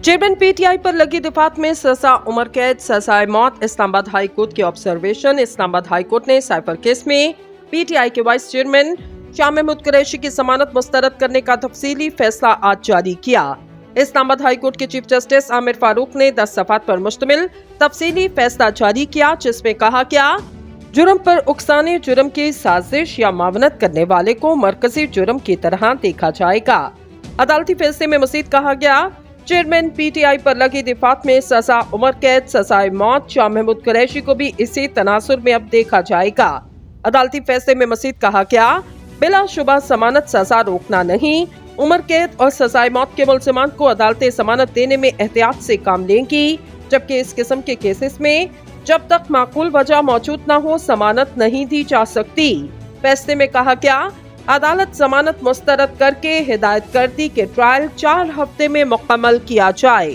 Chairman PTI पर लगी दिफात में सजा उम्र कैद सजाए मौत। इस्लामाबाद हाई कोर्ट के ऑब्जर्वेशन। इस्लामाबाद हाई कोर्ट ने साइफर केस में पीटीआई के वाइस चेयरमैन शाह महमूद कुरैशी की जमानत मुस्तरद करने का तफसीली फैसला आज जारी किया। इस्लामाबाद हाई कोर्ट के चीफ जस्टिस आमिर फारूक ने 10 सफ़ात पर मुश्तमिल तफसीली फैसला जारी किया, जिसमें कहा गया जुर्म पर उकसाने जुर्म की साजिश या मावनत करने वाले को मरकजी जुर्म की तरह देखा जाएगा। अदालती फैसले में मजीद कहा गया चेयरमैन पीटीआई पर लगी दिफात में सजा उम्र कैद सजाए मौत शाह महमूद कुरैशी को भी इसी तनासुर में अब देखा जाएगा। अदालती फैसले में मजीद कहा गया बिलाशुबा जमानत सजा रोकना नहीं, उम्र कैद और सजाए मौत के मुल्जिमान को अदालतें जमानत देने में एहतियात से काम लेंगी, जबकि इस किस्म के केसेस में जब तक माकूल वजह मौजूद न हो जमानत नहीं दी जा सकती। फैसले में कहा गया अदालत जमानत मुस्तरद करके हिदायत कर दी कि ट्रायल 4 हफ्ते में मुकम्मल किया जाए।